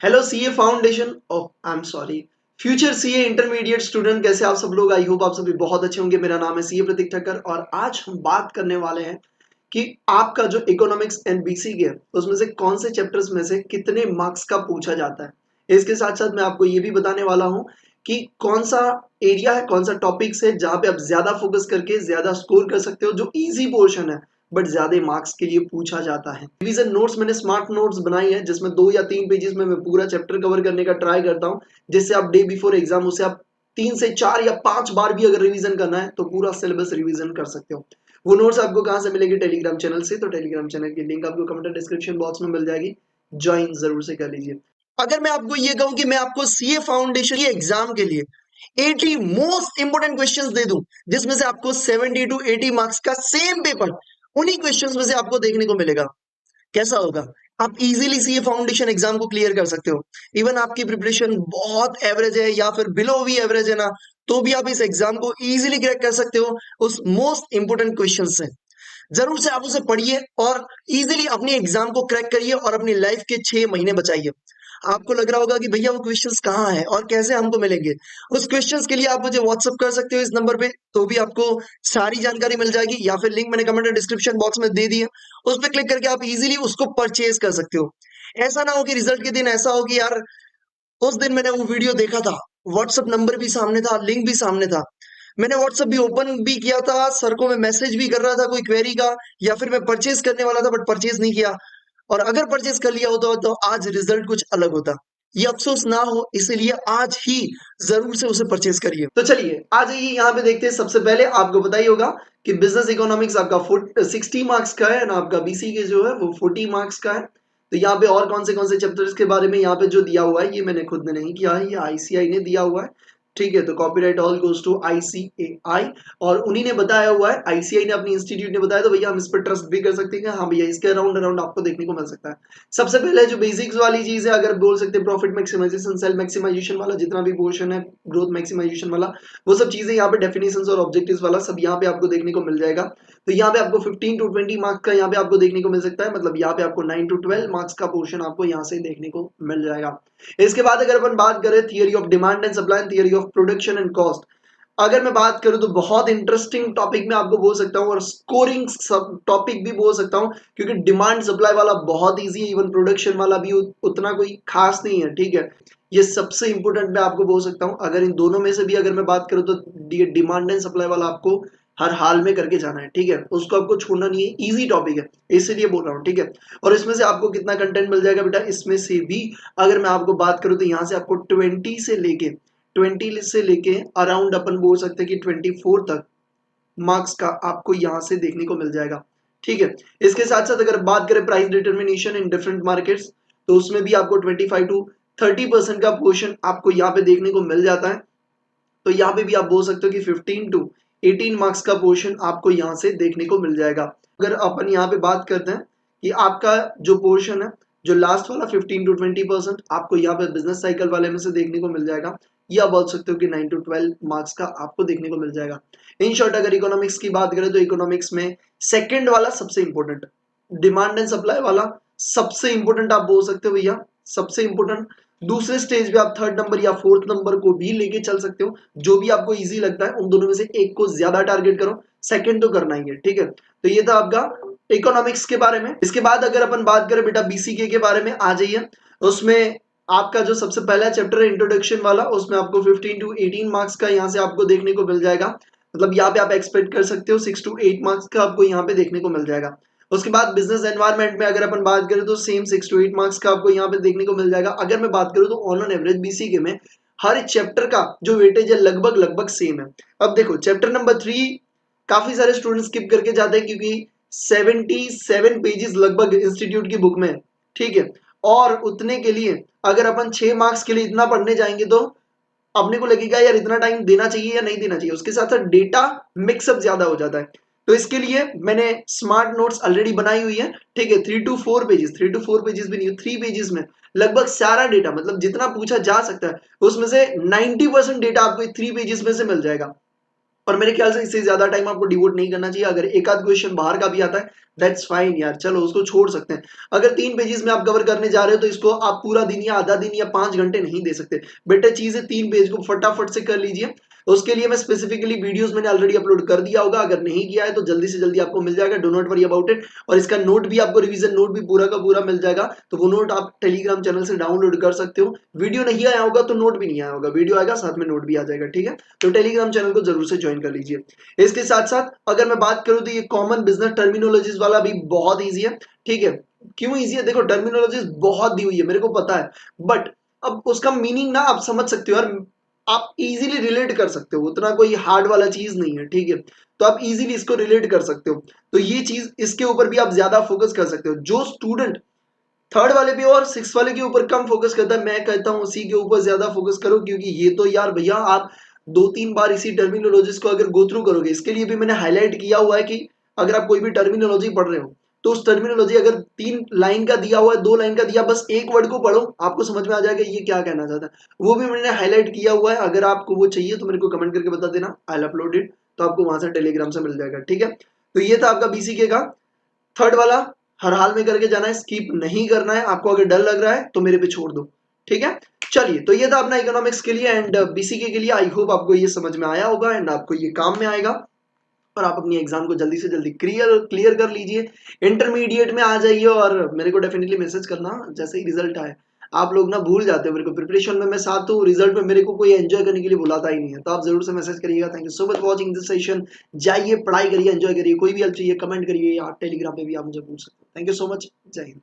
Hello CA foundation I am sorry future CA intermediate student, कैसे आप सब लोग। आई होप आप सभी बहुत अच्छे होंगे। मेरा नाम है सीए प्रतीक ठक्कर और आज हम बात करने वाले हैं कि आपका जो इकोनॉमिक्स एंड बीसीए है उसमें से कौन से चैप्टर्स में से कितने मार्क्स का पूछा जाता है। इसके साथ साथ मैं आपको ये भी बताने वाला हूँ कि कौन सा एरिया है, कौन सा टॉपिक्स है जहां पे आप ज्यादा फोकस करके ज्यादा स्कोर कर सकते हो, जो इजी पोर्शन है बट ज्यादा मार्क्स के लिए पूछा जाता है। रिवीजन नोट्स मैंने स्मार्ट नोट्स बनाई है जिसमें 2 या 3 पेजेस में मैं पूरा चैप्टर कवर करने का ट्राई करता हूँ, जिससे आप डे बिफोर एग्जाम उसे आप 3 से 4 या 5 बार भी अगर रिवीजन करना है तो पूरा सिलेबस रिवीजन कर सकते हो। वो नोट्स आपको कहाँ से मिलेगी? टेलीग्राम चैनल से। तो टेलीग्राम चैनल की लिंक आपको कमेंट डिस्क्रिप्शन बॉक्स में मिल जाएगी, ज्वाइन जरूर से कर लीजिए। अगर मैं आपको ये कहूं कि मैं आपको सीए फाउंडेशन के एग्जाम के लिए 80 मोस्ट इंपोर्टेंट क्वेश्चंस दे दूं, जिसमें से आपको 70 to 80 मार्क्स का सेम पेपर उन्हीं क्वेश्चंस में से आपको देखने को मिलेगा, कैसा होगा? आप इजीली सीए फाउंडेशन एग्जाम को क्लियर कर सकते हो। इवन आपकी प्रिपरेशन बहुत एवरेज है या फिर बिलो भी एवरेज है ना, तो भी आप इस एग्जाम को इजीली क्रैक कर सकते हो उस मोस्ट इंपोर्टेंट क्वेश्चन से। जरूर से आप उसे पढ़िए और इजीली अपनी एग्जाम को क्रैक करिए और अपनी लाइफ के 6 महीने बचाइए। आपको लग रहा होगा कि भैया वो क्वेश्चंस कहाँ हैं और कैसे हमको मिलेंगे। उस क्वेश्चंस के लिए आप मुझे व्हाट्सअप कर सकते हो इस नंबर पे, तो भी आपको सारी जानकारी मिल जाएगी, या फिर लिंक मैंने कमेंट डिस्क्रिप्शन बॉक्स में दे दी है, उस पर क्लिक करके आप इजीली उसको परचेज कर सकते हो। ऐसा ना हो कि रिजल्ट के दिन ऐसा हो कि यार उस दिन मैंने वो वीडियो देखा था, व्हाट्सअप नंबर भी सामने था, लिंक भी सामने था, मैंने व्हाट्सअप भी ओपन भी किया था, सर को मैं मैसेज भी कर रहा था कोई क्वेरी का, या फिर मैं परचेज करने वाला था बट परचेज नहीं किया, और अगर परचेज कर लिया होता तो आज रिजल्ट कुछ अलग होता। ये अफसोस ना हो इसलिए आज ही जरूर से उसे परचेज करिए। तो चलिए आ जाइए यहाँ पे देखते हैं। सबसे पहले आपको पता ही होगा कि बिजनेस इकोनॉमिक्स आपका 60 मार्क्स का है ना, आपका बीसी के जो है वो 40 मार्क्स का है। तो यहाँ पे और कौन से चैप्टर्स के बारे में यहाँ पे जो दिया हुआ है ये मैंने खुद ने नहीं किया है, ये आईसीआई ने दिया हुआ है। ठीक है, तो copyright all goes to ICAI और उन्हीं ने बताया हुआ है, आईसीआई ने अपनी इंस्टीट्यूट ने बताया, तो भैया हम इस पर ट्रस्ट भी कर सकते हैं कि हाँ भैया इसके अराउंड अराउंड आपको देखने को मिल सकता है। सबसे पहले जो बेसिक्स वाली चीज है, अगर बोल सकते हैं प्रॉफिट मैक्सिमाइजेशन, सेल मैक्सिमाइजेशन वाला जितना भी पोर्शन है, ग्रोथ मैक्सिमाइजेशन वाला, वो सब चीजें यहाँ पे डेफिनेशंस और ऑब्जेक्टिव्स वाला सब यहाँ पे आपको देखने को मिल जाएगा। तो यहाँ पे आपको 15 to 20 मार्क्स का यहाँ पे आपको देखने को मिल सकता है, मतलब यहाँ पे आपको 9 to 12 मार्क्स का पोर्शन आपको यहाँ से देखने को मिल जाएगा। इसके बाद अगर अपन बात करें theory of demand and supply, theory of production and cost, अगर मैं बात करूं तो बहुत इंटरेस्टिंग टॉपिक में आपको बोल सकता हूं और स्कोरिंग टॉपिक भी बोल सकता हूं, क्योंकि डिमांड सप्लाई वाला बहुत इजी है, इवन प्रोडक्शन वाला भी उतना कोई खास नहीं है। ठीक है, ये सबसे इंपॉर्टेंट मैं आपको बोल सकता हूं। अगर इन दोनों में से भी अगर मैं बात करूं तो डिमांड एंड सप्लाई वाला आपको हर हाल में करके जाना है। ठीक है, उसको आपको छोड़ना नहीं है, इजी टॉपिक है इसलिए बोल रहा हूँ। ठीक है, और इसमें से आपको कितना कंटेंट मिल जाएगा बेटा, इसमें से भी अगर मैं आपको बात करूं तो यहाँ से आपको 20 से लेके अराउंड अपन बोल सकते हैं कि 24 तक मार्क्स का आपको यहाँ से देखने को मिल जाएगा। ठीक है, इसके साथ साथ अगर बात करें price determination in different markets, तो उसमें भी आपको 25 to 30% का पोर्शन आपको यहाँ पे देखने को मिल जाता है। तो यहाँ पे भी आप बोल सकते हो कि 15 to 18 मार्क्स का पोर्शन आपको यहाँ से देखने को मिल जाएगा। अगर अपन यहाँ पे बात करते हैं कि आपका जो पोर्शन है, जो लास्ट वाला 15 to 20% आपको यहाँ पे बिजनेस साइकिल वाले में से देखने को मिल जाएगा, या बोल सकते हो कि 9 to 12 मार्क्स का आपको देखने को मिल जाएगा। इन शॉर्ट अगर इकोनॉमिक्स की बात करें तो इकोनॉमिक्स में सेकंड वाला सबसे इंपॉर्टेंट, डिमांड एंड सप्लाई वाला सबसे इंपॉर्टेंट आप बोल सकते हो भैया, सबसे इंपॉर्टेंट। दूसरे स्टेज पे आप थर्ड नंबर या फोर्थ नंबर को भी लेके चल सकते हो, जो भी आपको इजी लगता है उन दोनों में से एक को ज्यादा टारगेट करो, सेकंड तो करना ही है। ठीक है, तो ये था आपका इकोनॉमिक्स के बारे में। इसके बाद अगर अपन बात करें बेटा बीसीके के बारे में, आ जाइए। उसमें आपका जो सबसे पहला चैप्टर है इंट्रोडक्शन वाला, उसमें आपको 15 to 18 मार्क्स का यहाँ से आपको देखने को मिल जाएगा, मतलब यहाँ पे आप एक्सपेक्ट कर सकते हो 6 to 8 मार्क्स का आपको यहाँ पे देखने को मिल जाएगा। उसके बाद बिजनेस एनवायरनमेंट में अगर अपन बात करें तो सेम 6 to 8 मार्क्स का आपको यहाँ पे देखने को मिल जाएगा। अगर मैं बात करूँ तो ऑन एवरेज बीसीके में हर चैप्टर का जो वेटेज है लगभग लगभग सेम है। अब देखो चैप्टर नंबर 3 काफी सारे स्टूडेंट स्किप करके जाते हैं क्योंकि 77 पेजेस लगभग इंस्टीट्यूट की बुक में है। ठीक है, और उतने के लिए अगर अपन 6 मार्क्स के लिए इतना पढ़ने जाएंगे तो अपने को लगेगा यार इतना टाइम देना चाहिए या नहीं देना चाहिए, उसके साथ साथ डेटा मिक्सअप ज्यादा हो जाता है। तो इसके लिए मैंने स्मार्ट नोट्स ऑलरेडी बनाई हुई है। ठीक है, 3 to 4 पेजेस भी नहीं, 3 पेजेस में लगभग सारा डेटा, मतलब जितना पूछा जा सकता है उसमें से 90% डेटा आपको 3 पेजेस में से मिल जाएगा। और मेरे ख्याल से इससे ज्यादा टाइम आपको डिवोट नहीं करना चाहिए। अगर एक आध क्वेश्चन बाहर का भी आता है दैट्स फाइन यार, चलो उसको छोड़ सकते हैं। अगर 3 पेजेस में आप कवर करने जा रहे हो तो इसको आप पूरा दिन या आधा दिन या 5 घंटे नहीं दे सकते। बेटर चीज है 3 पेज को फटाफट से कर लीजिए। उसके लिए मैं स्पेसिफिकली वीडियोस मैंने ऑलरेडी अपलोड कर दिया होगा, अगर नहीं किया है तो जल्दी से जल्दी आपको मिल जाएगा। Do not worry about it. और इसका नोट भी आपको, रिवीजन नोट भी पूरा का पूरा मिल जाएगा। तो वो नोट आप टेलीग्राम चैनल से डाउनलोड कर सकते हो। वीडियो नहीं आया होगा तो नोट भी नहीं आया होगा, वीडियो आएगा साथ में नोट भी आ जाएगा, ठीक है। तो टेलीग्राम चैनल को जरूर से ज्वाइन कर लीजिए। इसके साथ साथ अगर मैं बात करूं तो ये कॉमन बिजनेस टर्मिनोलॉजीज वाला भी बहुत ईजी है, ठीक है। क्यों ईजी है? देखो टर्मिनोलॉजीज बहुत दी हुई है, मेरे को पता है, बट अब उसका मीनिंग ना आप समझ सकते हो यार, आप इजीली रिलेट कर सकते हो, उतना कोई हार्ड वाला चीज नहीं है, ठीक है। तो आप इजीली इसको रिलेट कर सकते हो। तो ये चीज, इसके ऊपर भी आप ज्यादा फोकस कर सकते हो। जो स्टूडेंट थर्ड वाले पे और सिक्स वाले के ऊपर कम फोकस करता है, मैं कहता हूँ उसी के ऊपर ज्यादा फोकस करो, क्योंकि ये तो यार भैया आप 2-3 बार इसी टर्मिनोलॉजीज को अगर गो थ्रू करोगे, इसके लिए भी मैंने हाईलाइट किया हुआ है कि अगर आप कोई भी टर्मिनोलॉजी पढ़ रहे हो तो उस टर्मिनोलॉजी, अगर 3 लाइन का दिया हुआ है, 2 लाइन का दिया, बस एक वर्ड को पढ़ो, आपको समझ में आ जाएगा ये क्या कहना चाहता है। वो भी मैंने हाईलाइट किया हुआ है। अगर आपको वो चाहिए तो मेरे को कमेंट करके बता देना, आई अपलोड इट, तो आपको वहां से टेलीग्राम से मिल जाएगा, ठीक है। तो ये था आपका बीसीके का थर्ड वाला। हर हाल में करके जाना है, स्किप नहीं करना है। आपको अगर डर लग रहा है तो मेरे पे छोड़ दो, ठीक है। चलिए, तो ये था अपना इकोनॉमिक्स के लिए एंड बीसीके के लिए। आई होप आपको ये समझ में आया होगा एंड आपको ये काम में आएगा और आप अपनी एग्जाम को जल्दी से जल्दी क्लियर क्लियर कर लीजिए। इंटरमीडिएट में आ जाइए और मेरे को डेफिनेटली मैसेज करना जैसे ही रिजल्ट आए। आप लोग ना भूल जाते हो मेरे को, प्रिपरेशन में मैं साथ हूँ, रिजल्ट में मेरे को कोई एंजॉय करने के लिए बुलाता ही नहीं है। तो आप जरूर से मैसेज करिएगा। Thank you so much watching this session. जाइए, पढ़ाई करिए, एंजॉय करिए। कोई भी हेल्प चाहिए कमेंट करिए या टेलीग्राम पे भी आप मुझे पूछ सकते हो। Thank you so much. जय हिंद।